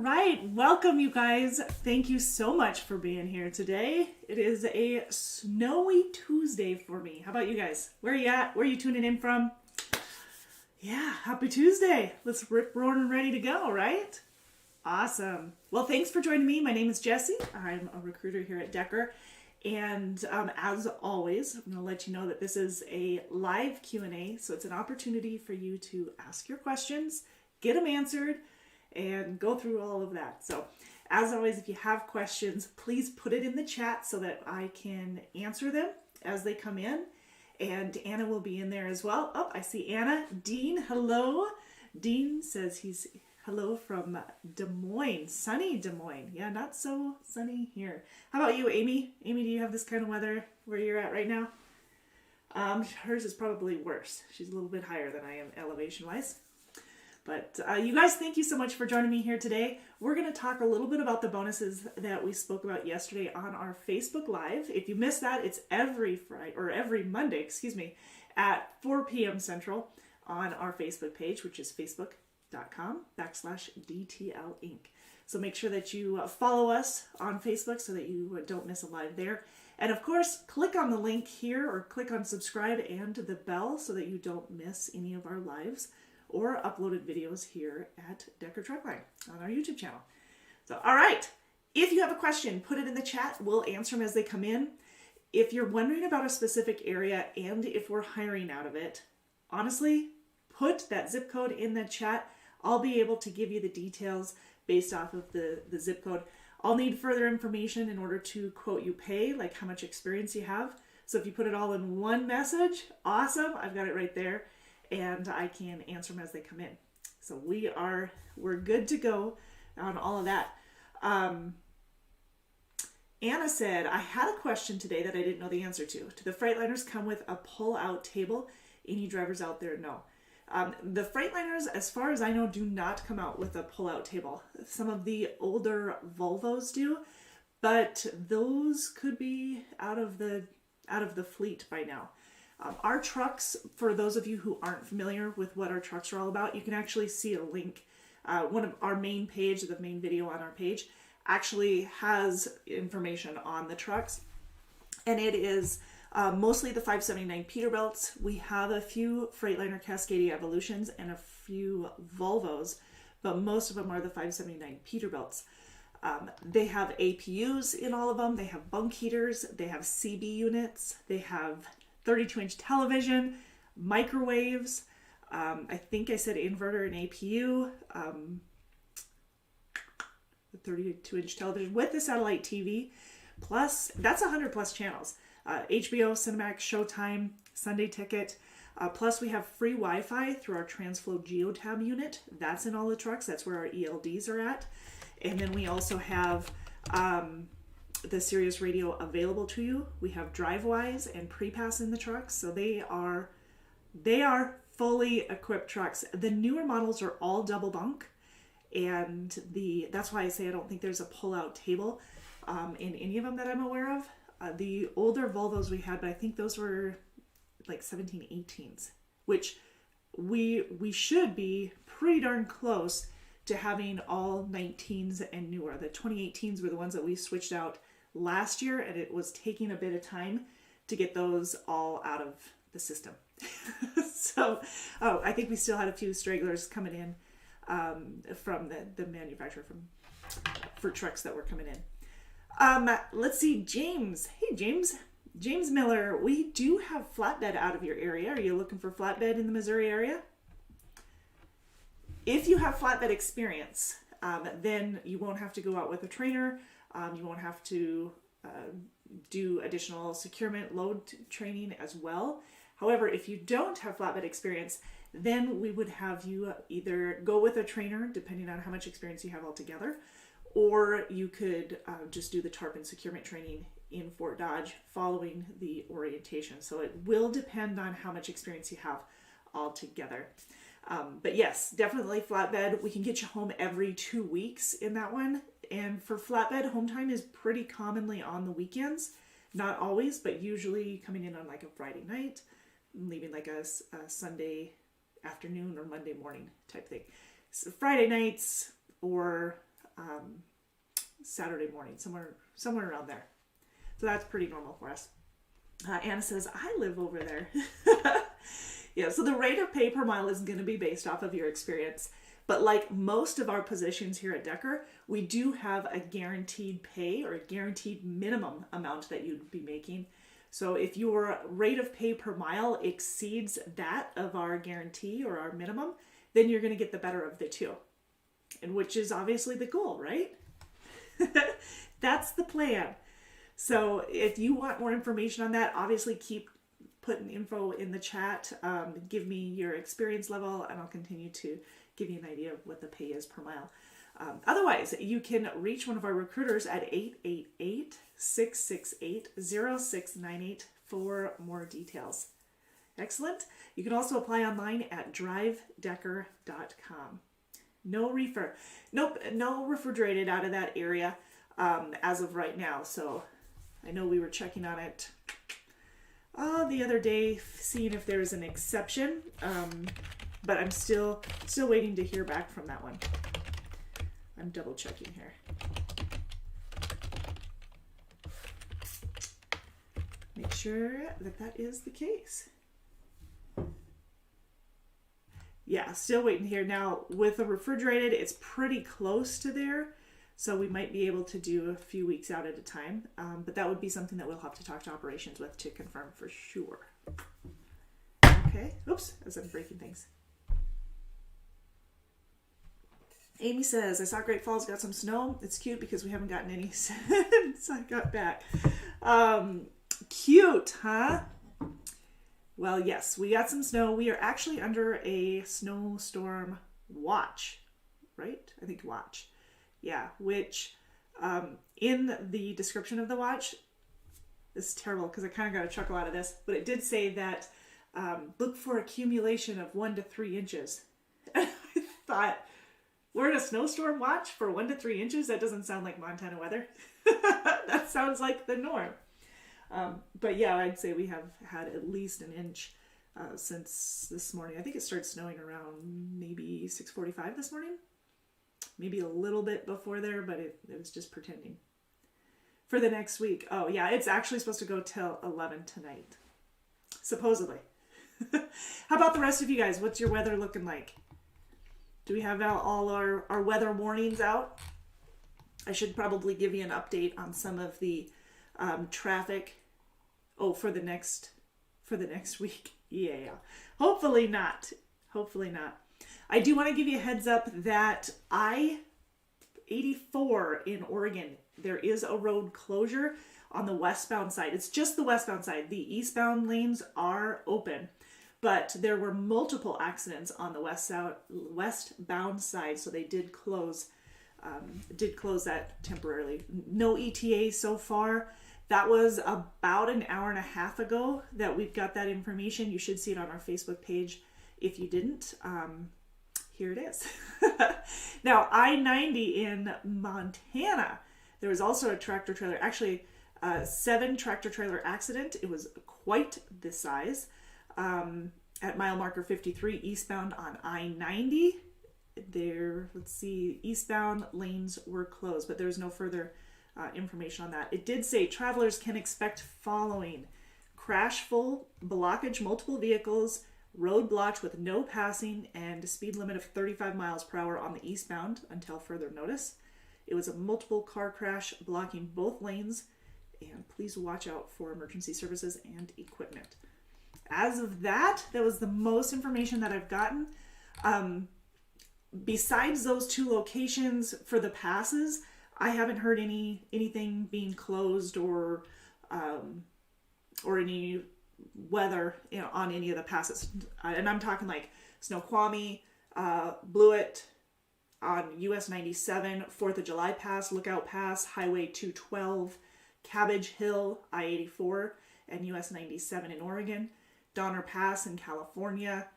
right, welcome you guys. Thank you so much for being here today. It is a snowy Tuesday for me. How about you guys? Where are you at? Where are you tuning in from? Yeah, happy Tuesday. Let's rip, roaring, and ready to go, right? Awesome. Well, thanks for joining me. My name is Jessie. I'm a recruiter here at Deckard. And as always, I'm going to let you know that this is a live Q&A. So it's an opportunity for you to ask your questions, get them answered, and go through all of that. So as always, if you have questions, please put it in the chat so that I can answer them as they come in. And Anna will be in there as well. Oh, I see Anna. Dean, hello. Dean says he's hello from Des Moines, sunny Des Moines. Yeah, not so sunny here. How about you, Amy? Amy, do you have this kind of weather where you're at right now? Hers is probably worse. She's a little bit higher than I am elevation-wise. But you guys, thank you so much for joining me here today. We're going to talk a little bit about the bonuses that we spoke about yesterday on our Facebook Live. If you missed that, it's every Monday, at 4 p.m. Central on our Facebook page, which is facebook.com/DTL Inc. So make sure that you follow us on Facebook so that you don't miss a live there. And of course, click on the link here or click on subscribe and the bell so that you don't miss any of our lives or uploaded videos here at Deckard Truckline on our YouTube channel. So, all right, if you have a question, put it in the chat. We'll answer them as they come in. If you're wondering about a specific area and if we're hiring out of it, honestly, put that zip code in the chat. I'll be able to give you the details based off of the zip code. I'll need further information in order to quote you pay, like how much experience you have. So if you put it all in one message, awesome, I've got it right there. And I can answer them as they come in. So we're good to go on all of that. Anna said, I had a question today that I didn't know the answer to. Do the Freightliners come with a pull-out table? Any drivers out there know? The Freightliners, as far as I know, do not come out with a pull-out table. Some of the older Volvos do, but those could be out of the fleet by now. Our trucks, for those of you who aren't familiar with what our trucks are all about, you can actually see a link. One of our main page, the main video on our page, actually has information on the trucks. And it is mostly the 579 Peterbilts. We have a few Freightliner Cascadia Evolutions and a few Volvos, but most of them are the 579 Peterbilts. They have APUs in all of them. They have bunk heaters. They have CB units. They have 32-inch television, microwaves, I think I said inverter and APU, the 32-inch television with the satellite TV, plus that's 100 plus channels, HBO, Cinemax, Showtime, Sunday Ticket, plus we have free Wi-Fi through our TransFlow GeoTab unit. That's in all the trucks. That's where our ELDs are at. And then we also have the Sirius radio available to you. We have DriveWise and Pre-Pass in the trucks, so they are fully equipped trucks. The newer models are all double bunk, and that's why I say I don't think there's a pull-out table in any of them that I'm aware of. The older Volvos we had, but I think those were like 17, 18s, which we should be pretty darn close to having all 19s and newer. The 2018s were the ones that we switched out last year, and it was taking a bit of time to get those all out of the system. So, I think we still had a few stragglers coming in from the manufacturer for trucks that were coming in. Let's see, James. Hey, James. James Miller, we do have Flatbed out of your area. Are you looking for Flatbed in the Missouri area? If you have flatbed experience, then you won't have to go out with a trainer. You won't have to do additional securement load training as well. However, if you don't have flatbed experience, then we would have you either go with a trainer, depending on how much experience you have altogether, or you could just do the tarp and securement training in Fort Dodge following the orientation. So it will depend on how much experience you have altogether. But yes, definitely flatbed. We can get you home every 2 weeks in that one. And for flatbed, home time is pretty commonly on the weekends. Not always, but usually coming in on like a Friday night, leaving like a Sunday afternoon or Monday morning type thing. So Friday nights or Saturday morning, somewhere around there. So that's pretty normal for us. Anna says, I live over there. Yeah, so the rate of pay per mile is going to be based off of your experience. But like most of our positions here at Deckard, we do have a guaranteed pay or a guaranteed minimum amount that you'd be making. So if your rate of pay per mile exceeds that of our guarantee or our minimum, then you're going to get the better of the two. And which is obviously the goal, right? That's the plan. So if you want more information on that, obviously keep putting info in the chat. Give me your experience level and I'll continue to give you an idea of what the pay is per mile. Otherwise, you can reach one of our recruiters at 888-668-0698 for more details. Excellent. You can also apply online at drivedecker.com. No reefer. Nope, no refrigerated out of that area as of right now. So I know we were checking on it the other day, seeing if there's an exception. But I'm still waiting to hear back from that one. I'm double checking here. Make sure that is the case. Yeah, still waiting here. Now, with the refrigerated, it's pretty close to there, so we might be able to do a few weeks out at a time. But that would be something that we'll have to talk to operations with to confirm for sure. Okay. Oops, as I'm breaking things. Amy says, I saw Great Falls got some snow. It's cute because we haven't gotten any since I got back. Cute, huh? Well, yes, we got some snow. We are actually under a snowstorm watch, right? I think watch. Yeah, which in the description of the watch, this is terrible because I kind of got a chuckle out of this, but it did say that look for accumulation of 1 to 3 inches. And I thought, we're in a snowstorm watch for 1 to 3 inches? That doesn't sound like Montana weather. That sounds like the norm. But yeah, I'd say we have had at least an inch since this morning. I think it started snowing around maybe 6:45 this morning. Maybe a little bit before there, but it was just pretending. For the next week. Oh yeah, it's actually supposed to go till 11 tonight. Supposedly. How about the rest of you guys? What's your weather looking like? Do we have all our weather warnings out? I should probably give you an update on some of the traffic. Oh, for the next week. Yeah. Hopefully not. I do want to give you a heads up that I-84 in Oregon, there is a road closure on the westbound side. It's just the westbound side. The eastbound lanes are open. But there were multiple accidents on the westbound side, so they did close that temporarily. No ETA so far. That was about an hour and a half ago that we've got that information. You should see it on our Facebook page. If you didn't, here it is. Now, I-90 in Montana, there was also a tractor trailer, actually 7 tractor trailer accident. It was quite this size. At mile marker 53 eastbound on I-90, let's see, eastbound lanes were closed, but there's no further information on that. It did say travelers can expect following: crash full, blockage multiple vehicles, road blocked with no passing, and speed limit of 35 miles per hour on the eastbound until further notice. It was a multiple car crash blocking both lanes, and please watch out for emergency services and equipment. As of that was the most information that I've gotten. Besides those 2 locations for the passes, I haven't heard anything being closed or any weather on any of the passes. And I'm talking like Snoqualmie, Blewett on US 97, 4th of July Pass, Lookout Pass, Highway 212, Cabbage Hill, I-84, and US 97 in Oregon. Donner Pass in California,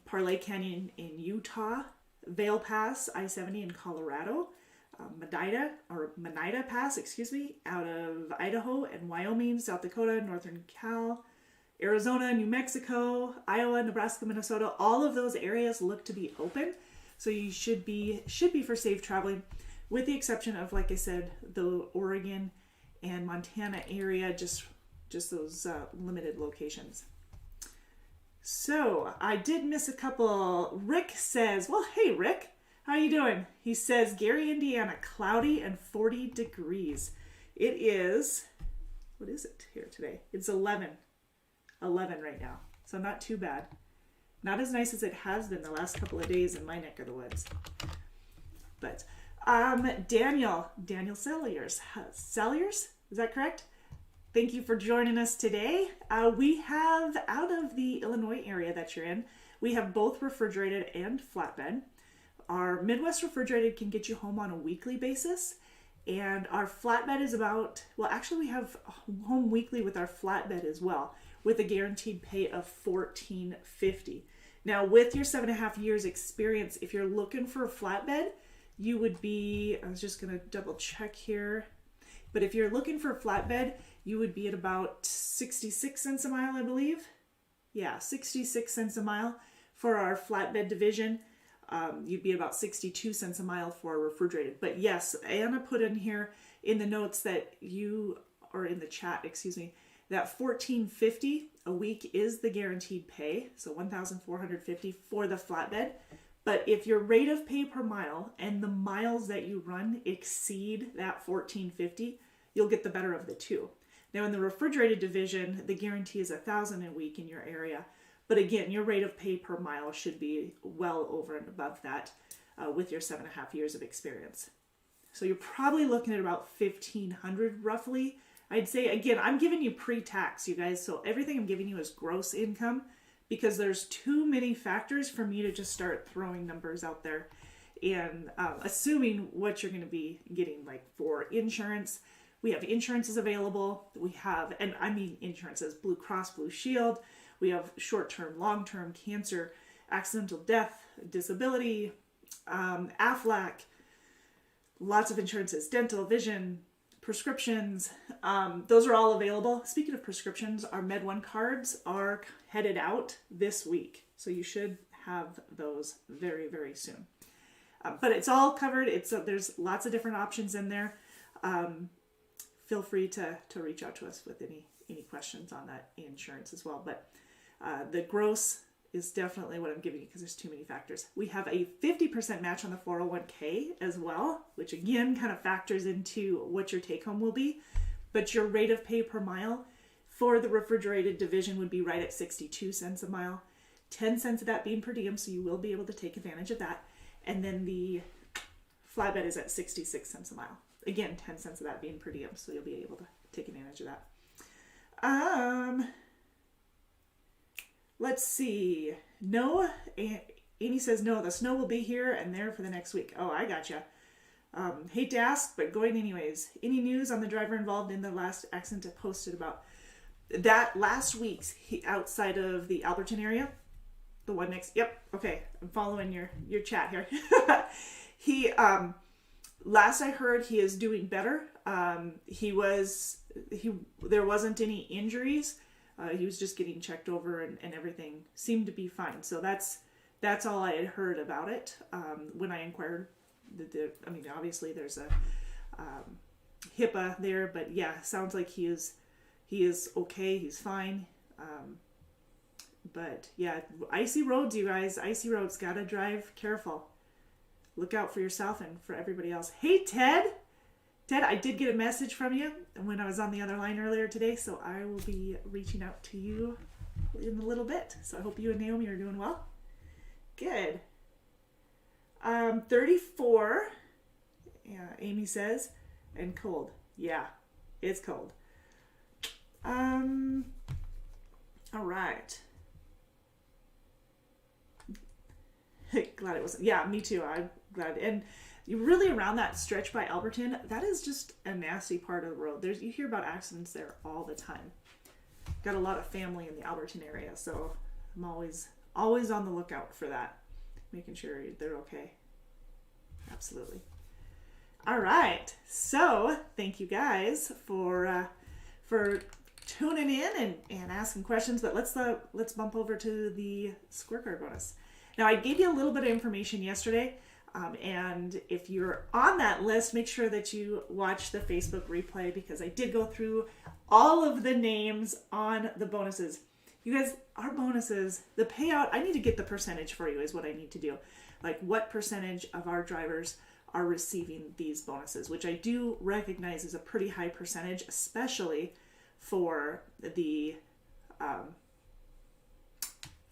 Parlay Canyon in Utah, Vail Pass, I-70 in Colorado, Medina Pass, out of Idaho and Wyoming, South Dakota, Northern Cal, Arizona, New Mexico, Iowa, Nebraska, Minnesota. All of those areas look to be open, so you should be for safe traveling. with the exception of, like I said, the Oregon and Montana area, just those limited locations. So I did miss a couple. Rick says, well, hey, Rick, how you doing? He says, Gary, Indiana, cloudy and 40 degrees. It is, what is it here today? It's 11 right now. So not too bad. Not as nice as it has been the last couple of days in my neck of the woods. But Daniel Selliers, is that correct? Thank you for joining us today. We have, out of the Illinois area that you're in, we have both refrigerated and flatbed. Our Midwest refrigerated can get you home on a weekly basis. And our flatbed is about, well, actually we have home weekly with our flatbed as well, with a guaranteed pay of $14.50. Now, with your 7.5 years experience, if you're looking for a flatbed, you would be, I was just going to double check here, but if you're looking for a flatbed, you would be at about 66 cents a mile, I believe. Yeah, 66 cents a mile for our flatbed division. You'd be about 62 cents a mile for refrigerated. But yes, Anna put in here in the notes that or in the chat, that $14.50 a week is the guaranteed pay. So $1,450 for the flatbed. But if your rate of pay per mile and the miles that you run exceed that $14.50, you'll get the better of the two. Now in the refrigerated division, the guarantee is $1,000 a week in your area. But again, your rate of pay per mile should be well over and above that with your 7.5 years of experience. So you're probably looking at about $1,500 roughly. I'd say, again, I'm giving you pre-tax, you guys. So everything I'm giving you is gross income because there's too many factors for me to just start throwing numbers out there and assuming what you're going to be getting, like for insurance. We have insurances available. We have, and I mean insurances, Blue Cross Blue Shield. We have short-term, long-term cancer, accidental death, disability, AFLAC, lots of insurances, dental, vision, prescriptions. Those are all available. Speaking of prescriptions, our Med1 cards are headed out this week. So you should have those very, very soon. But it's all covered. There's lots of different options in there. Feel free to reach out to us with any questions on that insurance as well. But the gross is definitely what I'm giving you because there's too many factors. We have a 50% match on the 401k as well, which again kind of factors into what your take home will be. But your rate of pay per mile for the refrigerated division would be right at 62 cents a mile. 10 cents of that being per diem, so you will be able to take advantage of that. And then the flatbed is at 66 cents a mile. Again, 10 cents of that being per diem, so you'll be able to take advantage of that. Let's see. No, Amy says, no, the snow will be here and there for the next week. Oh, I gotcha. Hate to ask, but going anyways. Any news on the driver involved in the last accident I posted about? That last week's outside of the Alberton area? The one next, yep, okay. I'm following your chat here. Last I heard, he is doing better. There wasn't any injuries. He was just getting checked over and everything seemed to be fine. So that's all I had heard about it when I inquired. Obviously there's a HIPAA there, but yeah, sounds like he is okay. He's fine. But yeah, icy roads, you guys. Icy roads. Gotta drive careful. Look out for yourself and for everybody else. Hey, Ted. Ted, I did get a message from you when I was on the other line earlier today, so I will be reaching out to you in a little bit. So I hope you and Naomi are doing well. Good. 34, yeah, Amy says, and cold. Yeah, it's cold. All right. Glad it wasn't. Yeah, me too. I'm glad. And really around that stretch by Alberton, that is just a nasty part of the road. You hear about accidents there all the time. Got a lot of family in the Alberton area, so I'm always on the lookout for that, making sure they're okay. Absolutely. All right. So thank you guys for tuning in and asking questions. But let's bump over to the scorecard bonus. Now, I gave you a little bit of information yesterday. And if you're on that list, make sure that you watch the Facebook replay, because I did go through all of the names on the bonuses. You guys, our bonuses, the payout, I need to get the percentage for you is what I need to do. Like what percentage of our drivers are receiving these bonuses, which I do recognize is a pretty high percentage, especially for the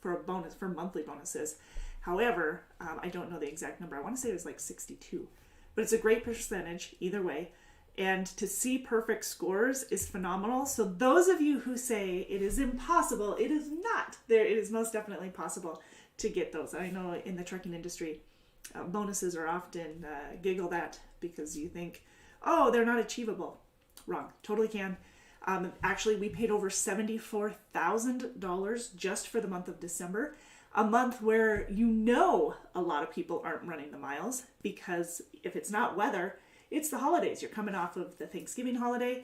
for monthly bonuses. However, I don't know the exact number. I want to say it was like 62, but it's a great percentage either way. And to see perfect scores is phenomenal. So those of you who say it is impossible, it is not. It is most definitely possible to get those. I know in the trucking industry, bonuses are often giggled at because you think, oh, they're not achievable. Wrong. Totally can. Actually, we paid over $74,000 just for the month of December, a month where a lot of people aren't running the miles, because if it's not weather, it's the holidays. You're coming off of the Thanksgiving holiday,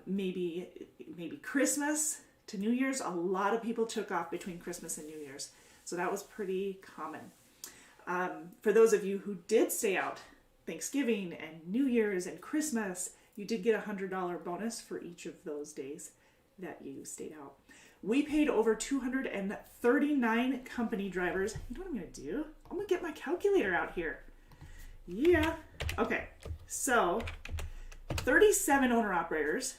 maybe Christmas to New Year's. A lot of people took off between Christmas and New Year's, so that was pretty common. For those of you who did stay out Thanksgiving and New Year's and Christmas, you did get a $100 bonus for each of those days that you stayed out. We paid over 239 company drivers. You know what I'm going to do? I'm going to get my calculator out here. Yeah. Okay. So 37 owner-operators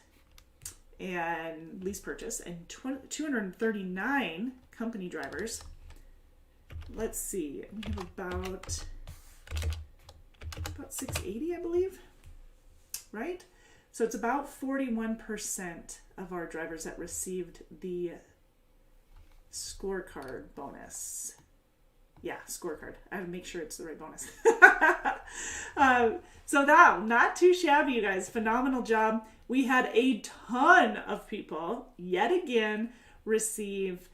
and lease purchase and 239 company drivers. Let's see. We have about 680, I believe. Right? So it's about 41% of our drivers that received the scorecard bonus. Yeah, scorecard. I have to make sure it's the right bonus. So that, not too shabby, you guys. Phenomenal job. We had a ton of people, yet again, receive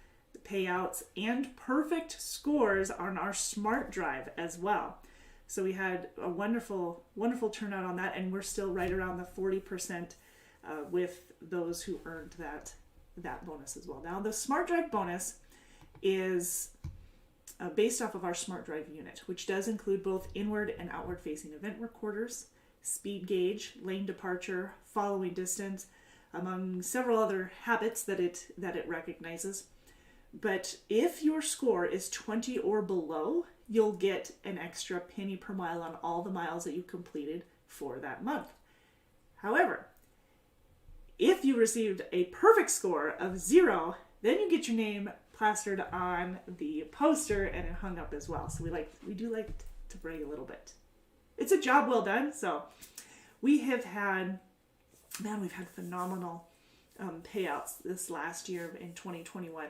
payouts and perfect scores on our Smart Drive as well. So we had a wonderful, wonderful turnout on that, and we're still right around the 40% with those who earned that bonus as well. Now, the Smart Drive bonus is based off of our Smart Drive unit, which does include both inward and outward facing event recorders, speed gauge, lane departure, following distance, among several other habits that it recognizes. But if your score is 20 or below, you'll get an extra penny per mile on all the miles that you completed for that month. However, if you received a perfect score of 0, then you get your name plastered on the poster and it hung up as well. So we do like to brag a little bit. It's a job well done. So we've had phenomenal payouts this last year in 2021.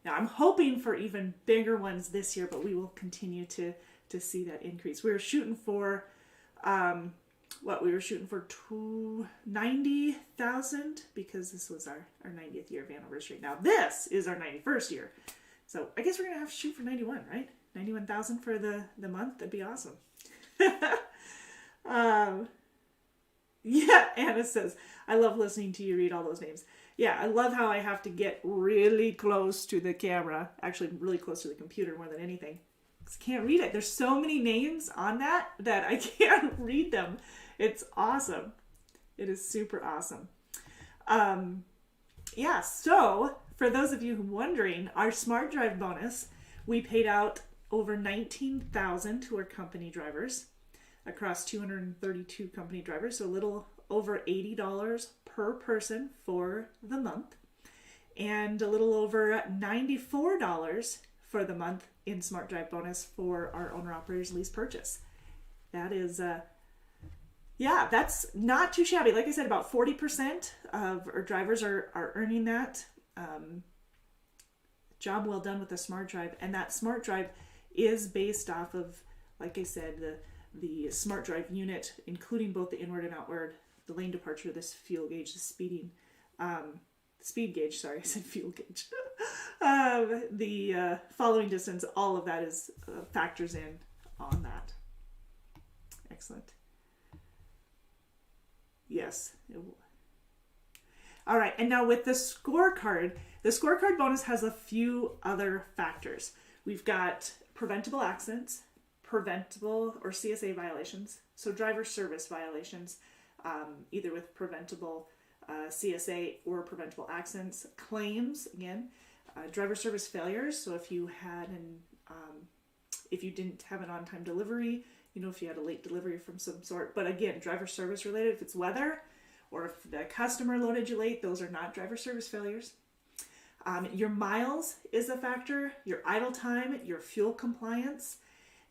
Now, I'm hoping for even bigger ones this year, but we will continue to see that increase. We were shooting for, we were shooting for 90,000 because this was our 90th year of anniversary. Now, this is our 91st year. So I guess we're going to have to shoot for 91, right? 91,000 for the month. That'd be awesome. Yeah, Anna says, I love listening to you read all those names. Yeah, I love how I have to get really close to the camera, actually really close to the computer more than anything. I can't read it. There's so many names on that I can't read them. It's awesome. It is super awesome. Yeah, so for those of you wondering, our Smart Drive bonus, we paid out over $19,000 to our company drivers across 232 company drivers, so a little over $80 per person for the month, and a little over $94 for the month in Smart Drive bonus for our owner-operators lease purchase. That is, that's not too shabby. Like I said, about 40% of our drivers are earning that. Job well done with the Smart Drive, and that Smart Drive is based off of, like I said, the Smart Drive unit, including both the inward and outward, the lane departure, this fuel gauge, the speed gauge, sorry, I said fuel gauge. The following distance, all of that is factors in on that. Excellent. Yes. All right, and now with the scorecard bonus has a few other factors. We've got preventable accidents, preventable or CSA violations, so driver service violations, either with preventable CSA or preventable accidents, claims, again, driver service failures, so if you had if you didn't have an on-time delivery, if you had a late delivery from some sort, but again, driver service related, if it's weather, or if the customer loaded you late, those are not driver service failures. Your miles is a factor, your idle time, your fuel compliance,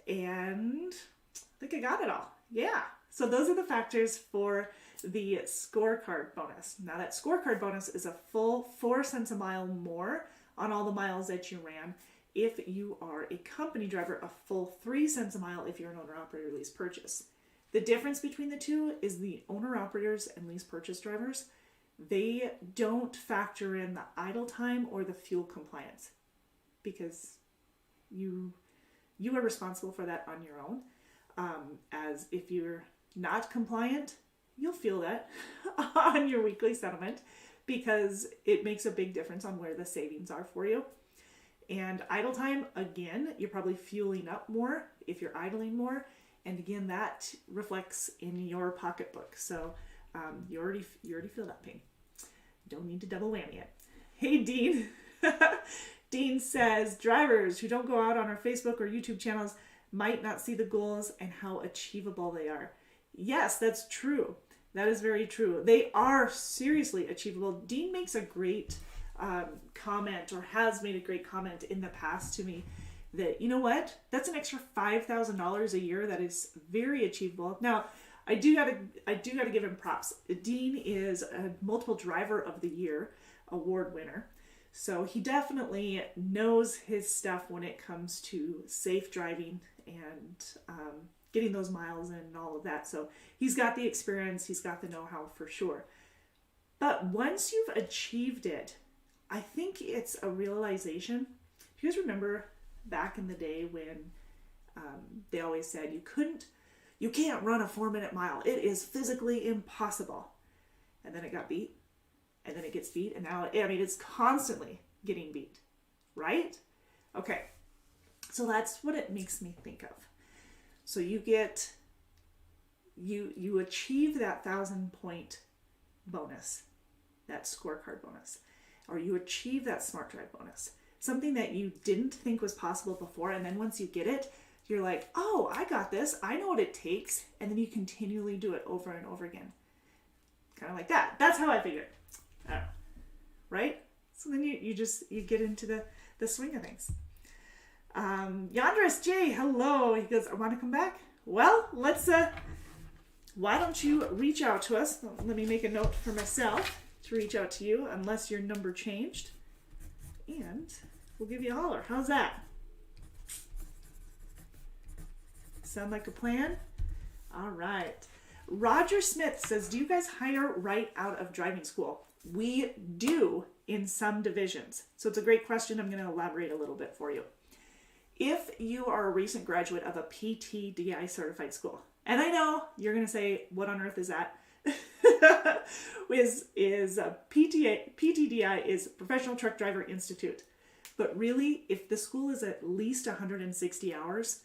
and I think I got it all. Yeah. So those are the factors for the scorecard bonus. Now that scorecard bonus is a full 4 cents a mile more on all the miles that you ran. If you are a company driver, a full 3 cents a mile if you're an owner-operator lease purchase. The difference between the two is the owner-operators and lease purchase drivers, they don't factor in the idle time or the fuel compliance because you are responsible for that on your own. As if you're not compliant, you'll feel that on your weekly settlement because it makes a big difference on where the savings are for you. And idle time, again, you're probably fueling up more if you're idling more. And again, that reflects in your pocketbook. So you already feel that pain. Don't need to double whammy it. Hey, Dean. Dean says, drivers who don't go out on our Facebook or YouTube channels might not see the goals and how achievable they are. Yes, that's true. That is very true. They are seriously achievable. Dean makes a great comment, or has made a great comment in the past to me, that, you know what, that's an extra $5,000 a year that is very achievable. Now, I do gotta give him props. Dean is a multiple driver of the year award winner. So he definitely knows his stuff when it comes to safe driving and getting those miles in and all of that. So he's got the experience, he's got the know-how for sure. But once you've achieved it, I think it's a realization. Do you guys remember back in the day when they always said you can't run a 4-minute mile. It is physically impossible. And then it got beat. And then it gets beat. And now, it's constantly getting beat. Right? Okay. So that's what it makes me think of. So you achieve that 1,000-point bonus, that scorecard bonus, or you achieve that smart drive bonus, something that you didn't think was possible before. And then once you get it, you're like, oh, I got this. I know what it takes. And then you continually do it over and over again. Kind of like that. That's how I figured. I don't know. Right? So then you get into the swing of things. Yandris J, hello. He goes, I want to come back. Well, let's, why don't you reach out to us? Let me make a note for myself to reach out to you unless your number changed. And we'll give you a holler. How's that? Sound like a plan? All right. Roger Smith says, do you guys hire right out of driving school? We do in some divisions. So it's a great question. I'm going to elaborate a little bit for you. If you are a recent graduate of a PTDI certified school, and I know you're going to say, what on earth is that? PTDI is Professional Truck Driver Institute. But really, if the school is at least 160 hours,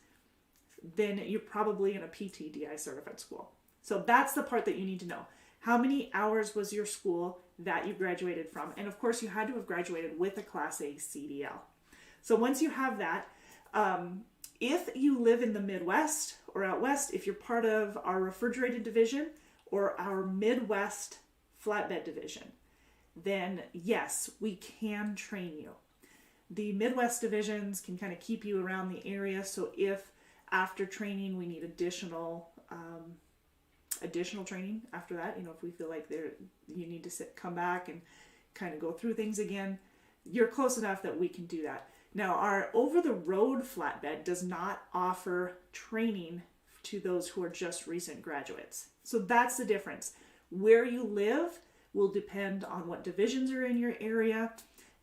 then you're probably in a PTDI certified school. So that's the part that you need to know. How many hours was your school that you graduated from? And of course, you had to have graduated with a Class A CDL. So once you have that, if you live in the Midwest or out West, if you're part of our refrigerated division or our Midwest flatbed division, then yes, we can train you. The Midwest divisions can kind of keep you around the area. So if after training we need additional training after that, if we feel like you need to come back and kind of go through things again, you're close enough that we can do that. Now, our over-the-road flatbed does not offer training to those who are just recent graduates. So that's the difference. Where you live will depend on what divisions are in your area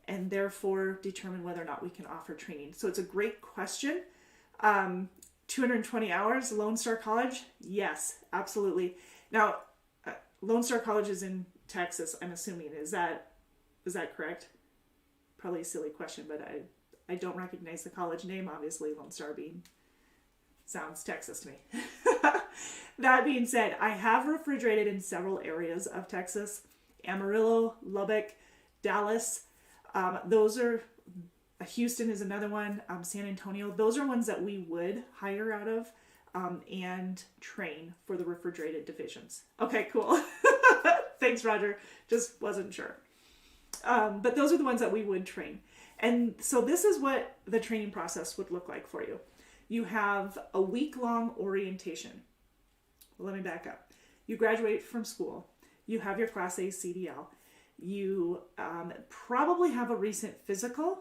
and therefore determine whether or not we can offer training. So it's a great question. 220 hours, Lone Star College? Yes, absolutely. Now, Lone Star College is in Texas, I'm assuming. Is that correct? Probably a silly question, but I don't recognize the college name, obviously, Lone Star being Sounds Texas to me. That being said, I have refrigerated in several areas of Texas. Amarillo, Lubbock, Dallas. Houston is another one. San Antonio. Those are ones that we would hire out of and train for the refrigerated divisions. Okay, cool. Thanks, Roger. Just wasn't sure. But those are the ones that we would train. And so this is what the training process would look like for you. You have a week-long orientation. Well, let me back up. You graduate from school. You have your Class A CDL. You probably have a recent physical.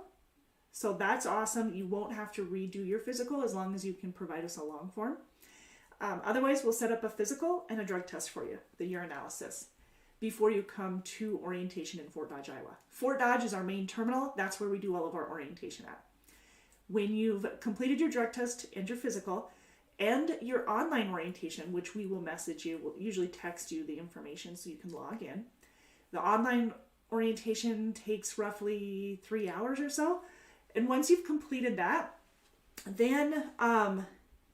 So that's awesome. You won't have to redo your physical as long as you can provide us a long form. Otherwise, we'll set up a physical and a drug test for you, the urinalysis, before you come to orientation in Fort Dodge, Iowa. Fort Dodge is our main terminal. That's where we do all of our orientation at. When you've completed your drug test and your physical and your online orientation, which we will message you, we'll usually text you the information so you can log in. The online orientation takes roughly 3 hours or so. And once you've completed that, then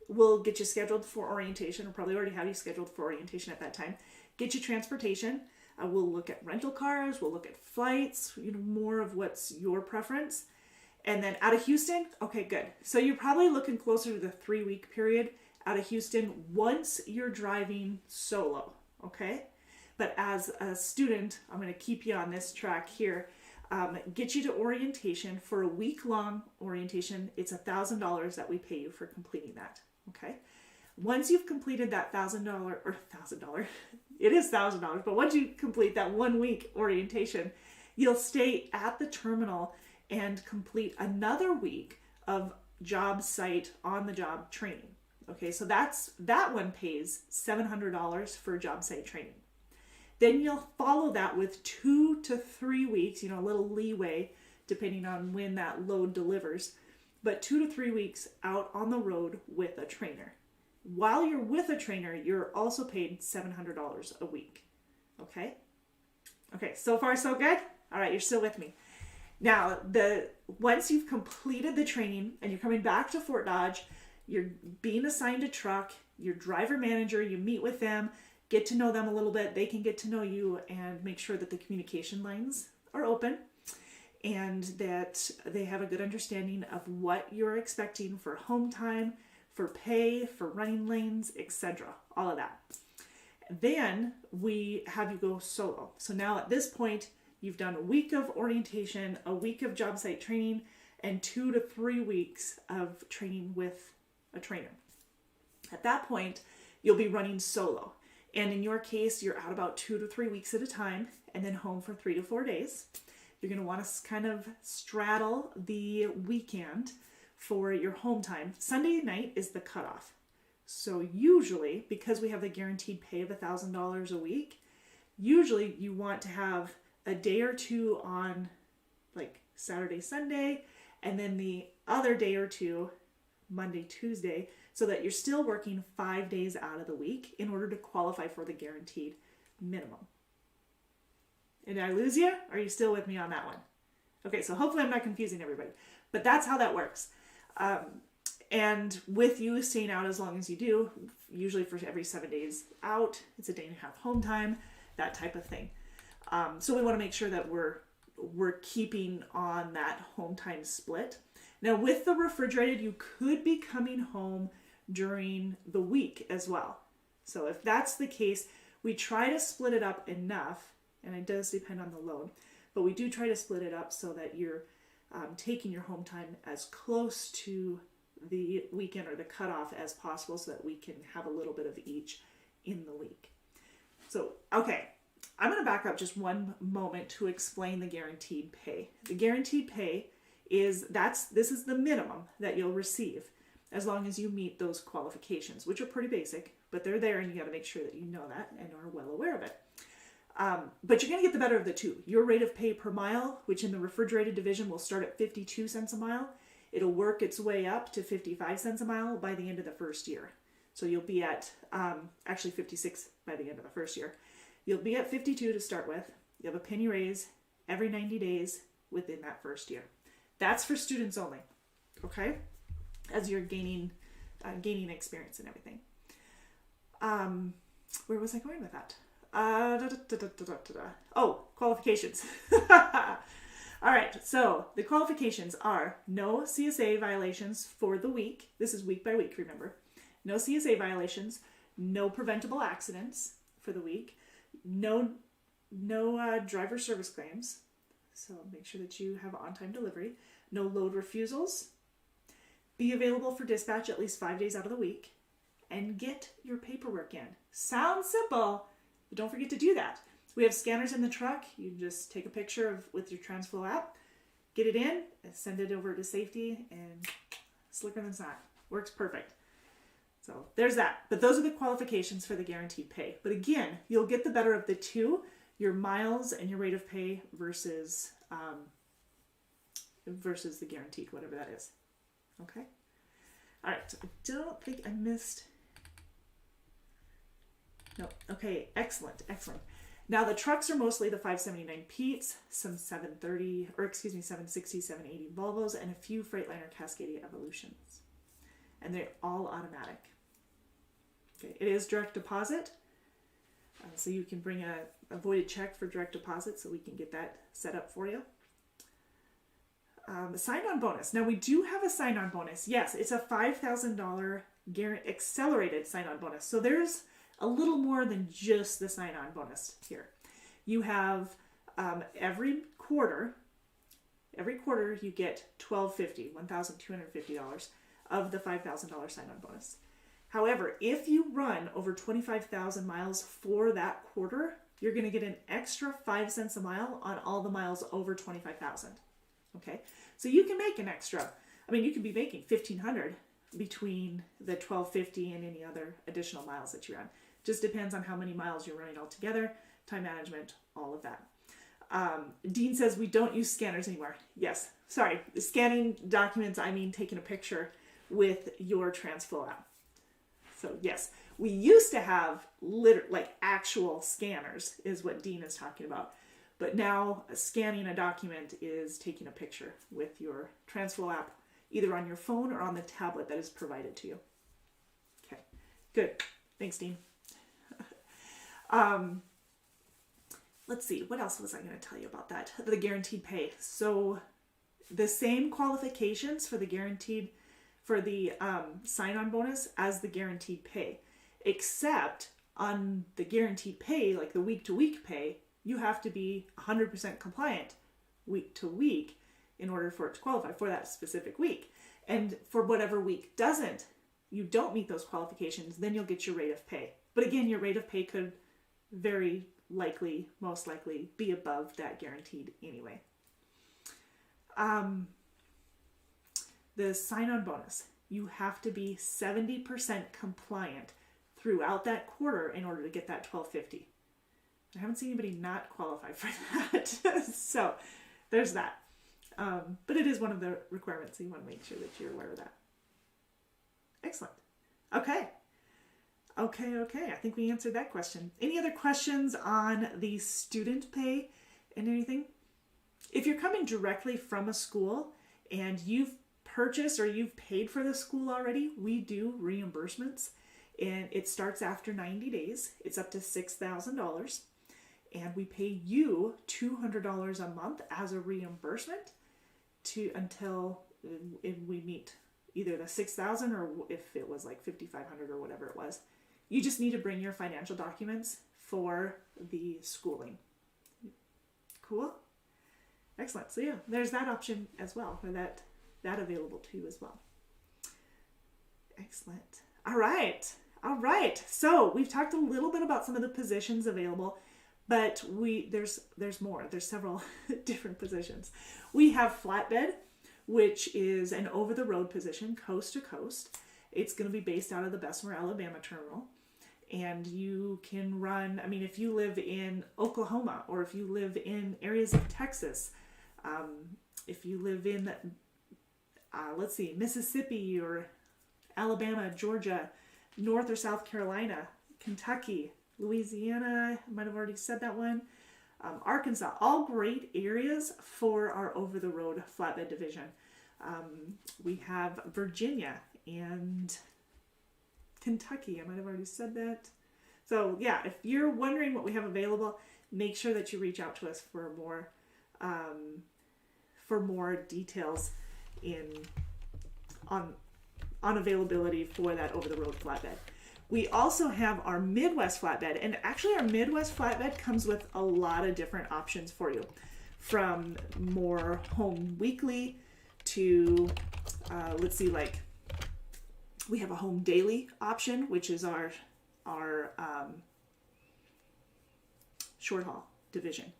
we'll get you scheduled for orientation, or probably already have you scheduled for orientation at that time. Get you transportation. We'll look at rental cars. We'll look at flights, more of what's your preference. And then out of Houston, okay, good. So you're probably looking closer to the 3-week period out of Houston once you're driving solo, okay? But as a student, I'm going to keep you on this track here. Get you to orientation for a week-long orientation. It's $1,000 that we pay you for completing that, okay? Once you've completed that $1,000, it is $1,000, but once you complete that 1 week orientation, you'll stay at the terminal and complete another week of job site on-the-job training. Okay, so that one pays $700 for job site training. Then you'll follow that with 2 to 3 weeks, a little leeway depending on when that load delivers, but 2 to 3 weeks out on the road with a trainer. While you're with a trainer, you're also paid $700 a week. Okay? Okay, so far so good? All right, you're still with me. Now, once you've completed the training and you're coming back to Fort Dodge, you're being assigned a truck, your driver manager, you meet with them, get to know them a little bit, they can get to know you, and make sure that the communication lines are open and that they have a good understanding of what you're expecting for home time, for pay, for running lanes, etc. All of that. Then we have you go solo. So now at this point, you've done a week of orientation, a week of job site training, and 2 to 3 weeks of training with a trainer. At that point, you'll be running solo. And in your case, you're out about 2 to 3 weeks at a time and then home for 3 to 4 days. You're going to want to kind of straddle the weekend for your home time. Sunday night is the cutoff. So usually, because we have the guaranteed pay of $1,000 a week, usually you want to have a day or two on like Saturday, Sunday, and then the other day or two, Monday, Tuesday, so that you're still working 5 days out of the week in order to qualify for the guaranteed minimum. And did I lose you? Are you still with me on that one? Okay, so hopefully I'm not confusing everybody, but that's how that works. And with you staying out as long as you do, usually for every 7 days out, it's a day and a half home time, that type of thing. So we want to make sure that we're keeping on that home time split. Now with the refrigerated, you could be coming home during the week as well. So if that's the case, we try to split it up enough, and it does depend on the load, but we do try to split it up so that you're taking your home time as close to the weekend or the cutoff as possible so that we can have a little bit of each in the week. So, okay, I'm going to back up just one moment to explain the guaranteed pay. The guaranteed pay is this is the minimum that you'll receive as long as you meet those qualifications, which are pretty basic, but they're there and you got to make sure that you know that and are well aware of it. But you're going to get the better of the two. Your rate of pay per mile, which in the refrigerated division will start at 52 cents a mile. It'll work its way up to 55 cents a mile by the end of the first year. So you'll be at, actually 56 by the end of the first year. You'll be at 52 to start with. You have a penny raise every 90 days within that first year. That's for students only, okay? As you're gaining gaining experience and everything. Where was I going with that? Oh, qualifications. All right, so the qualifications are no CSA violations for the week. This is week by week, remember. No CSA violations, no preventable accidents for the week, no driver service claims. So make sure that you have on-time delivery. No load refusals. Be available for dispatch at least 5 days out of the week. And get your paperwork in. Sounds simple, but don't forget to do that. We have scanners in the truck. You just take a picture with your TransFlow app, get it in, and send it over to safety, and slicker than snot. Works perfect. So there's that. But those are the qualifications for the guaranteed pay. But again, you'll get the better of the two, your miles and your rate of pay versus the guaranteed, whatever that is. Okay? All right, so I don't think I missed... No. Okay, excellent. Now the trucks are mostly the 579 Pete's, some 760, 780 Volvos, and a few Freightliner Cascadia Evolutions. And they're all automatic. Okay, it is direct deposit. So you can bring a voided check for direct deposit so we can get that set up for you. Sign-on bonus. Now we do have a sign-on bonus. Yes, it's a $5,000 accelerated sign-on bonus. So there's a little more than just the sign-on bonus here. You have every quarter you get $1,250 of the $5,000 sign-on bonus. However, if you run over 25,000 miles for that quarter, you're going to get an extra 5 cents a mile on all the miles over 25,000. Okay, so you can make an extra. I mean, you could be making $1,500 between the $1,250 and any other additional miles that you run. Just depends on how many miles you're running altogether, time management, all of that. Dean says we don't use scanners anymore. Yes, sorry, scanning documents, I mean taking a picture with your TransFlow app. So yes, we used to have actual scanners is what Dean is talking about. But now scanning a document is taking a picture with your TransFlow app, either on your phone or on the tablet that is provided to you. Okay, good. Thanks, Dean. Let's see, what else was I going to tell you about that? The guaranteed pay. So the same qualifications for the sign-on bonus as the guaranteed pay, except on the guaranteed pay, like the week-to-week pay, you have to be 100% compliant week to week in order for it to qualify for that specific week. And for whatever week you don't meet those qualifications, then you'll get your rate of pay. But again, your rate of pay could most likely be above that guaranteed anyway. The sign-on bonus, you have to be 70% compliant throughout that quarter in order to get that $1,250. I haven't seen anybody not qualify for that. So there's that. But it is one of the requirements, so you want to make sure that you're aware of that. Excellent. Okay. I think we answered that question. Any other questions on the student pay and anything? If you're coming directly from a school and you've purchased or you've paid for the school already, we do reimbursements. And it starts after 90 days. It's up to $6,000. And we pay you $200 a month as a reimbursement until we meet either the $6,000 or if it was like $5,500 or whatever it was. You just need to bring your financial documents for the schooling. Cool? Excellent. So yeah, there's that option as well, or that available to you as well. Excellent. All right. So we've talked a little bit about some of the positions available, but there's more. There's several different positions. We have flatbed, which is an over-the-road position, coast to coast. It's going to be based out of the Bessemer, Alabama terminal. And you can run, if you live in Oklahoma or if you live in areas of Texas, if you live in, Mississippi or Alabama, Georgia, North or South Carolina, Kentucky, Louisiana, I might have already said that one, Arkansas, all great areas for our over-the-road flatbed division. We have Virginia and Kentucky. I might have already said that. So yeah, if you're wondering what we have available, make sure that you reach out to us for more details on availability for that over-the-road flatbed. We also have our Midwest flatbed, and actually our Midwest flatbed comes with a lot of different options for you, from more home weekly to let's see, like we have a home daily option, which is our short haul division.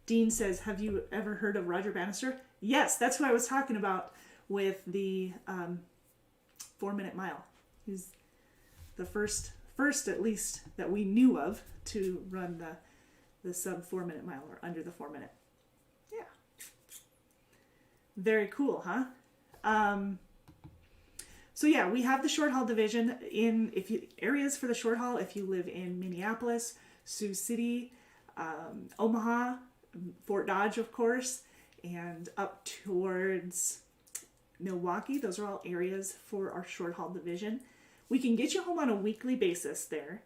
Dean says, have you ever heard of Roger Bannister? Yes, that's who I was talking about with the 4-minute mile. He's the first at least that we knew of to run the sub 4-minute mile, or under the 4 minute. Yeah. Very cool, huh? So yeah, we have the short haul division in areas for the short haul. If you live in Minneapolis, Sioux City, Omaha, Fort Dodge, of course, and up towards Milwaukee, those are all areas for our short haul division. We can get you home on a weekly basis there.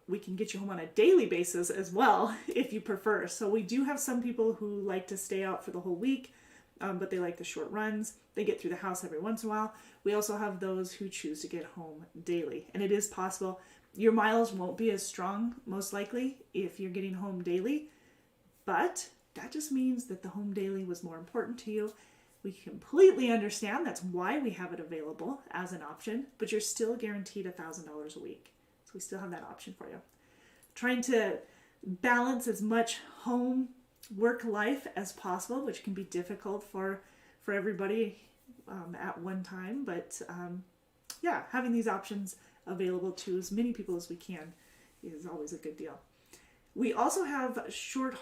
We can get you home on a daily basis as well, if you prefer. So we do have some people who like to stay out for the whole week, but they like the short runs. They get through the house every once in a while. We also have those who choose to get home daily. And it is possible. Your miles won't be as strong, most likely, if you're getting home daily. But that just means that the home daily was more important to you. We completely understand. That's why we have it available as an option. But you're still guaranteed $1,000 a week. So we still have that option for you. Trying to balance as much home work life as possible, which can be difficult for everybody at one time. But yeah, having these options available to as many people as we can is always a good deal. We also have shorter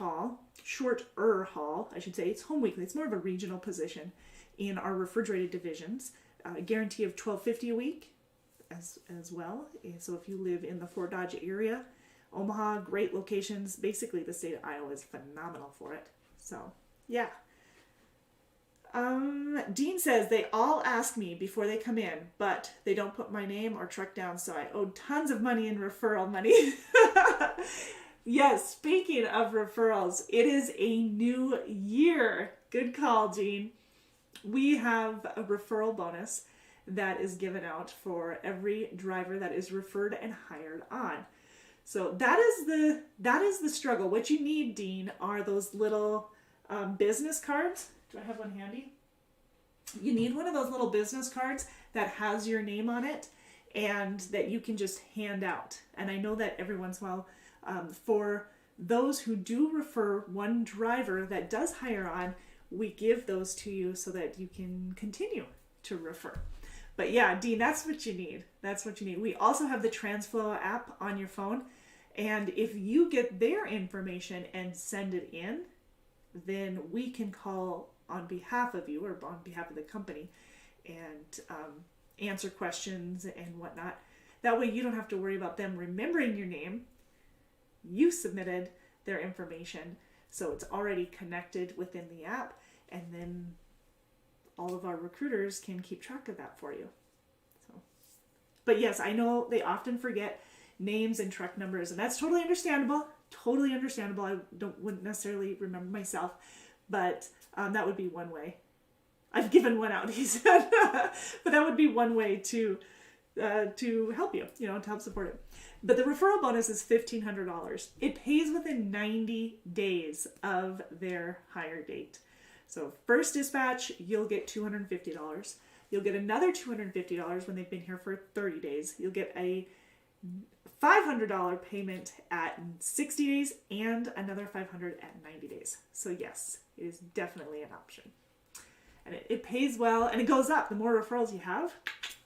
haul, I should say. It's home weekly. It's more of a regional position in our refrigerated divisions. A guarantee of $12.50 a week as well. So if you live in the Fort Dodge area, Omaha, great locations. Basically, the state of Iowa is phenomenal for it. So, yeah. Dean says, they all ask me before they come in, but they don't put my name or truck down, so I owe tons of money in referral money. Yes, speaking of referrals, it is a new year. Good call, Dean. We have a referral bonus that is given out for every driver that is referred and hired on. So that is the struggle. What you need, Dean, are those little business cards. Do I have one handy? You need one of those little business cards that has your name on it and that you can just hand out. And I know that every once in a while, for those who do refer one driver that does hire on, we give those to you so that you can continue to refer. But yeah, Dean, that's what you need. That's what you need. We also have the TransFlow app on your phone. And if you get their information and send it in, then we can call on behalf of you or on behalf of the company and answer questions and whatnot. That way you don't have to worry about them remembering your name. You submitted their information, so it's already connected within the app, and then all of our recruiters can keep track of that for you. So, but yes, I know they often forget names and truck numbers, and that's totally understandable. Totally understandable. I wouldn't necessarily remember myself, but that would be one way. I've given one out, he said, but that would be one way to help you, to help support it. But the referral bonus is $1,500. It pays within 90 days of their hire date. So first dispatch, you'll get $250. You'll get another $250 when they've been here for 30 days. You'll get a $500 payment at 60 days and another $500 at 90 days. So yes, it is definitely an option. And it pays well, and it goes up. The more referrals you have,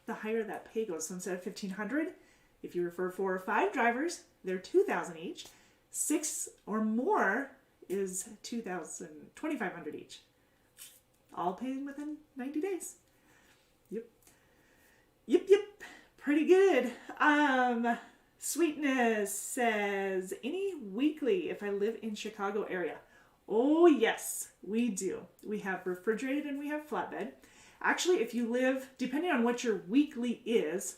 the higher that pay goes. So instead of $1,500, if you refer 4 or 5 drivers, they're $2,000 each. 6 or more is $2,500 each. All paid within 90 days. Yep. Pretty good. Sweetness says, any weekly if I live in Chicago area? Oh yes, we do. We have refrigerated and we have flatbed. Actually, if you live, depending on what your weekly is,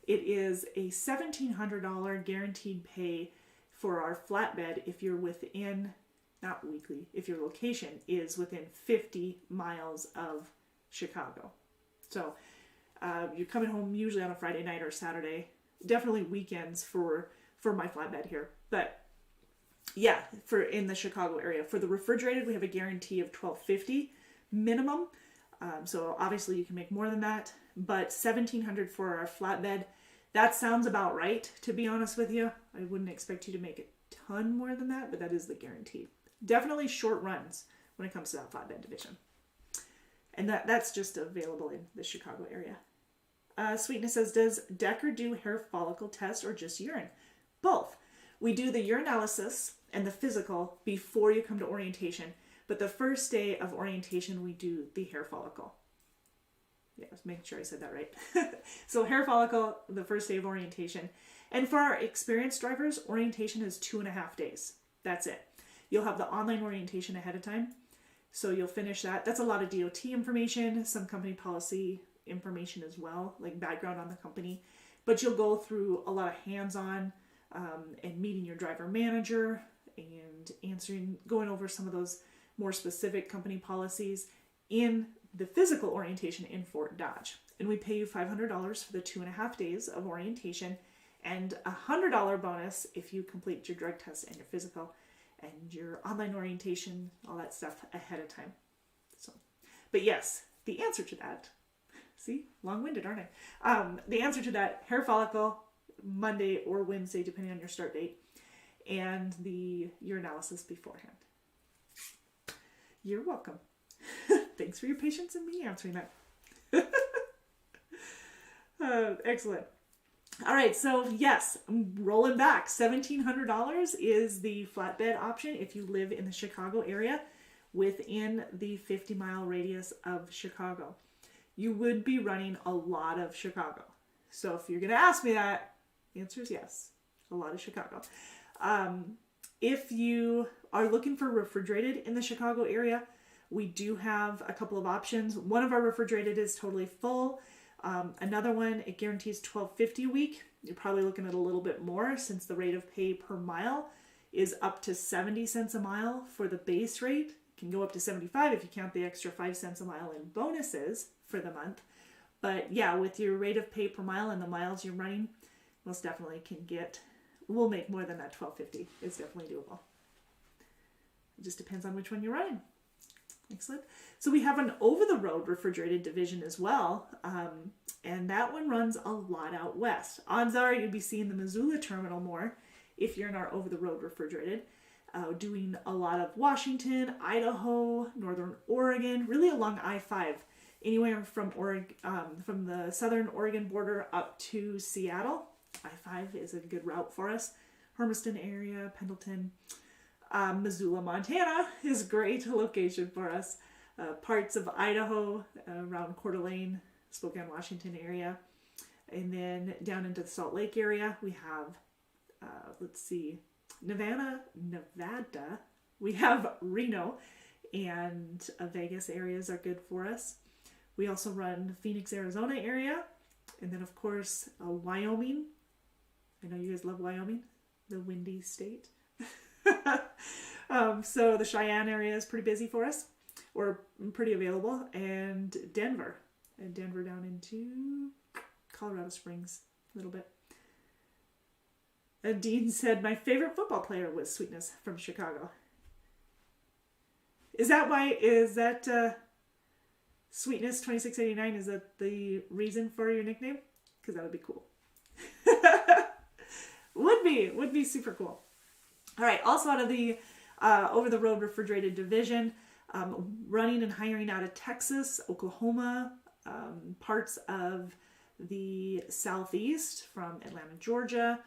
it is a $1,700 guaranteed pay for our flatbed if you're within, not weekly, if your location is within 50 miles of Chicago. So you're coming home usually on a Friday night or Saturday, definitely weekends for my flatbed here. But yeah, for in the Chicago area. For the refrigerated, we have a guarantee of $1,250 minimum. So obviously you can make more than that, but $1,700 for our flatbed. That sounds about right, to be honest with you. I wouldn't expect you to make a ton more than that, but that is the guarantee. Definitely short runs when it comes to that flatbed division. And that's just available in the Chicago area. Sweetness says, does Deckard do hair follicle test or just urine? Both. We do the urinalysis and the physical before you come to orientation. But the first day of orientation, we do the hair follicle. Yeah, let's make sure I said that right. So hair follicle, the first day of orientation. And for our experienced drivers, orientation is 2.5 days. That's it. You'll have the online orientation ahead of time. So you'll finish that. That's a lot of DOT information, some company policy information as well, like background on the company. But you'll go through a lot of hands-on and meeting your driver manager and going over some of those more specific company policies in the physical orientation in Fort Dodge. And we pay you $500 for the 2.5 days of orientation and a $100 bonus if you complete your drug test and your physical and your online orientation, all that stuff ahead of time. So, but yes, the answer to that, see, long-winded, aren't I? The answer to that, hair follicle, Monday or Wednesday, depending on your start date, and the urinalysis beforehand. You're welcome. Thanks for your patience in me answering that. Excellent. All right, so yes, I'm rolling back. $1,700 is the flatbed option if you live in the Chicago area within the 50-mile radius of Chicago. You would be running a lot of Chicago. So if you're going to ask me that, the answer is yes, a lot of Chicago. If you are looking for refrigerated in the Chicago area, we do have a couple of options. One of our refrigerated is totally full. Another one, it guarantees $1,250 a week. You're probably looking at a little bit more since the rate of pay per mile is up to 70 cents a mile for the base rate. It can go up to 75 if you count the extra 5 cents a mile in bonuses for the month. But yeah, with your rate of pay per mile and the miles you're running, most definitely we'll make more than that $1,250. It's definitely doable. It just depends on which one you're running. Excellent. So we have an over-the-road refrigerated division as well, and that one runs a lot out west. Odds are you'd be seeing the Missoula terminal more if you're in our over-the-road refrigerated, doing a lot of Washington, Idaho, Northern Oregon, really along I-5, anywhere from from the southern Oregon border up to Seattle. I-5 is a good route for us. Hermiston area, Pendleton. Missoula, Montana is a great location for us. Parts of Idaho, around Coeur d'Alene, Spokane, Washington area. And then down into the Salt Lake area, we have, Nevada. We have Reno, and Vegas areas are good for us. We also run Phoenix, Arizona area. And then, of course, Wyoming. I know you guys love Wyoming, the windy state. So the Cheyenne area is pretty busy for us, or pretty available, and Denver down into Colorado Springs a little bit. Dean said my favorite football player was Sweetness from Chicago. Is that Sweetness 2689? Is that the reason for your nickname? Because that would be cool. would be super cool. All right, also out of the over-the-road refrigerated division, running and hiring out of Texas, Oklahoma, parts of the southeast from Atlanta, Georgia,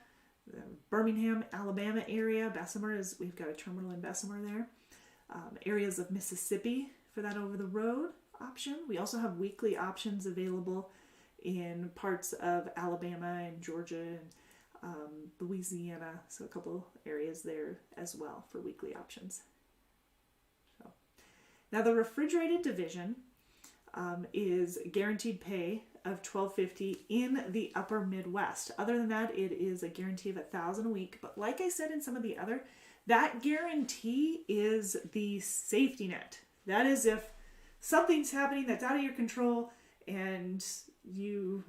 Birmingham, Alabama area. Bessemer we've got a terminal in Bessemer there. Areas of Mississippi for that over-the-road option. We also have weekly options available in parts of Alabama and Georgia and Louisiana, so a couple areas there as well for weekly options. So now the refrigerated division, is guaranteed pay of $12.50 in the upper Midwest. Other than that, it is a guarantee of $1,000 a week. But like I said in some of the other, that guarantee is the safety net. That is if something's happening that's out of your control and your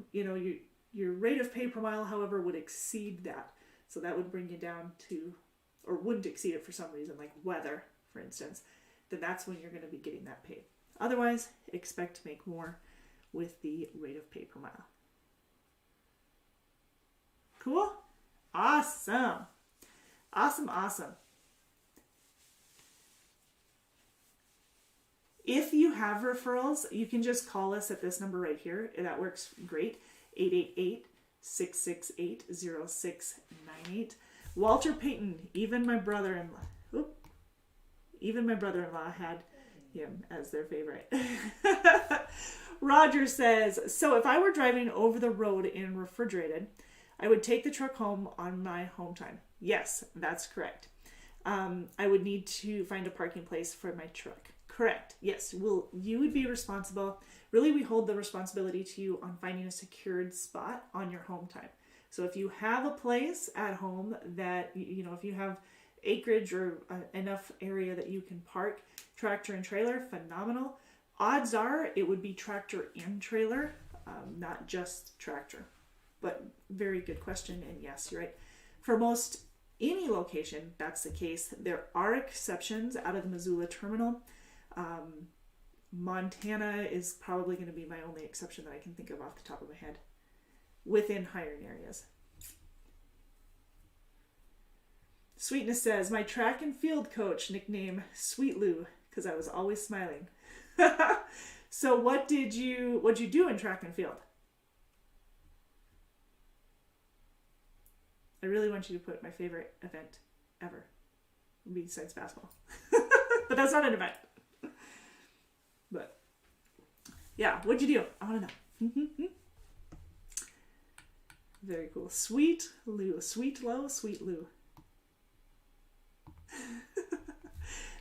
rate of pay per mile, however, would exceed that. So that would bring you down to, or wouldn't exceed it for some reason, like weather, for instance, then that's when you're going to be getting that paid. Otherwise, expect to make more with the rate of pay per mile. Cool? Awesome. Awesome. If you have referrals, you can just call us at this number right here. That works great. 888-668-0698. Walter Payton, even my brother-in-law had him as their favorite. Roger says, so if I were driving over the road in refrigerated, I would take the truck home on my home time. Yes, that's correct. I would need to find a parking place for my truck. Correct. Yes. You would be responsible. Really, we hold the responsibility to you on finding a secured spot on your home time. So if you have a place at home that, if you have acreage or enough area that you can park tractor and trailer, phenomenal. Odds are it would be tractor and trailer, not just tractor. But very good question. And yes, you're right. For most any location, that's the case. There are exceptions out of the Missoula terminal. Montana is probably going to be my only exception that I can think of off the top of my head within hiring areas. Sweetness says, my track and field coach nickname Sweet Lou because I was always smiling. So what'd you do in track and field? I really want you to put my favorite event ever besides basketball. But that's not an event. But yeah, what'd you do? I want to know. Very cool. Sweet Lou. Sweet Lou. Sweet Lou.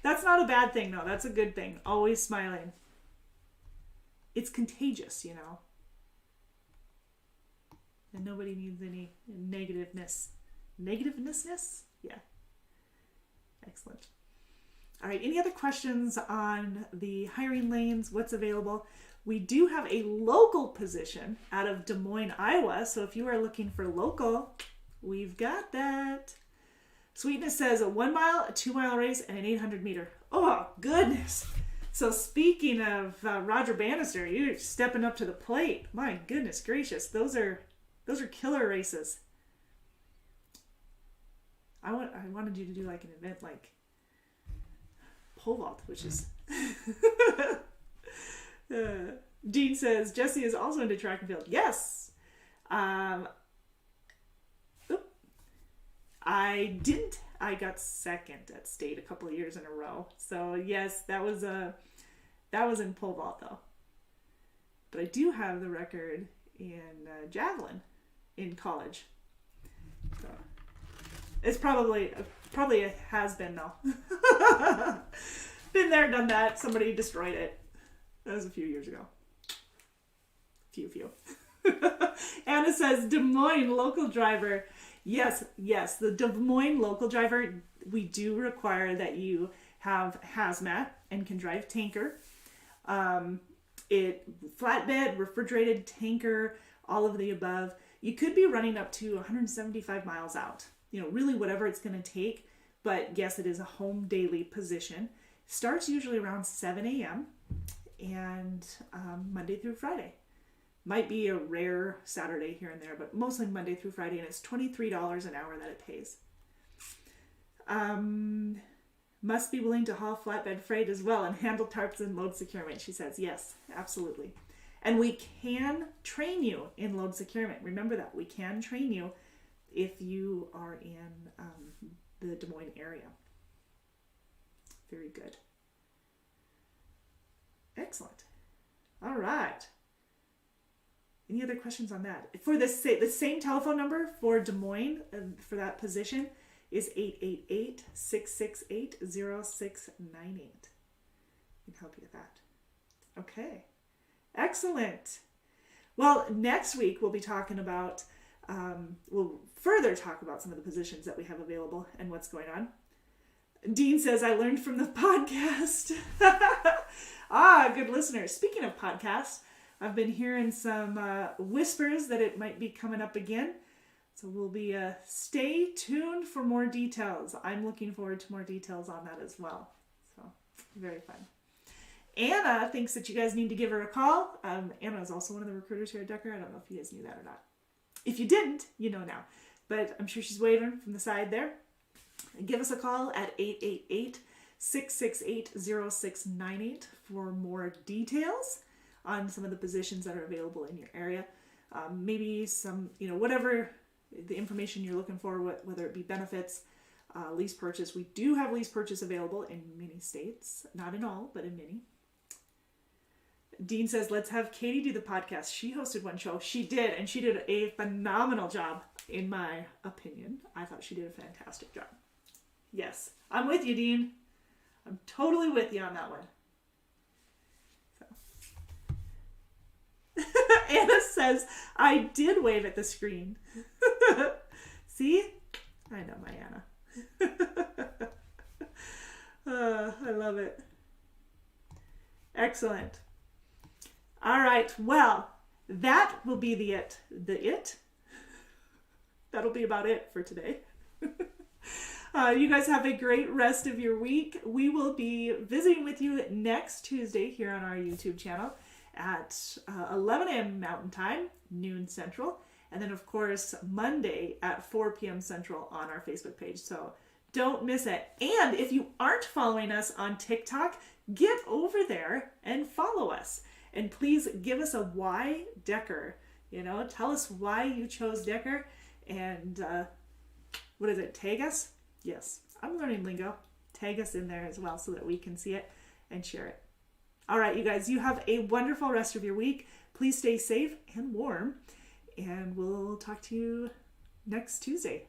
That's not a bad thing, though. That's a good thing. Always smiling. It's contagious, And nobody needs any negativeness. Negativeness? Yeah. Excellent. All right. Any other questions on the hiring lanes? What's available? We do have a local position out of Des Moines, Iowa. So if you are looking for local, we've got that. Sweetness says a 1 mile, a 2 mile race, and an 800 meter. Oh, goodness. So speaking of Roger Bannister, you're stepping up to the plate. My goodness gracious. Those are killer races. I wanted you to do like an event like pole vault, which is... Dean says, Jesse is also into track and field. Yes. I didn't. I got second at state a couple of years in a row. So yes, that was in pole vault though. But I do have the record in javelin in college. So it's probably a has been though. Been there, done that. Somebody destroyed it. That was a few years ago. Few. Anna says, Des Moines local driver. Yes, the Des Moines local driver, we do require that you have hazmat and can drive tanker. Flatbed, refrigerated tanker, all of the above. You could be running up to 175 miles out. Really whatever it's going to take. But yes, it is a home daily position. Starts usually around 7 a.m. and Monday through Friday. Might be a rare Saturday here and there, but mostly Monday through Friday, and it's $23 an hour that it pays. Must be willing to haul flatbed freight as well and handle tarps and load securement, she says. Yes, absolutely. And we can train you in load securement. Remember that. We can train you if you are in the Des Moines area. Very good. Excellent. All right. Any other questions on that? For the same telephone number for Des Moines, for that position, is 888-668-0698. Can help you with that. Okay. Excellent. Well, next week we'll be talking about, we'll further talk about some of the positions that we have available and what's going on. Dean says, I learned from the podcast. Good listeners. Speaking of podcasts, I've been hearing some whispers that it might be coming up again. So we'll be, stay tuned for more details. I'm looking forward to more details on that as well. So very fun. Anna thinks that you guys need to give her a call. Anna is also one of the recruiters here at Deckard. I don't know if you guys knew that or not. If you didn't, you know now. But I'm sure she's waving from the side there. Give us a call at 888-668-0698 for more details on some of the positions that are available in your area. Maybe some, whatever the information you're looking for, whether it be benefits, lease purchase. We do have lease purchase available in many states. Not in all, but in many. Dean says, let's have Katie do the podcast. She hosted one show. She did, and she did a phenomenal job, in my opinion. I thought she did a fantastic job. Yes, I'm with you, Dean. I'm totally with you on that one. So. Anna says, I did wave at the screen. See? I know my Anna. I love it. Excellent. All right, well, that will be the it. That'll be about it for today. You guys have a great rest of your week. We will be visiting with you next Tuesday here on our YouTube channel at 11 a.m. Mountain Time, noon Central. And then, of course, Monday at 4 p.m. Central on our Facebook page. So don't miss it. And if you aren't following us on TikTok, get over there and follow us. And please give us a why Deckard. Tell us why you chose Deckard. And what is it? Tag us? Yes. I'm learning lingo. Tag us in there as well so that we can see it and share it. All right, you guys, you have a wonderful rest of your week. Please stay safe and warm. And we'll talk to you next Tuesday.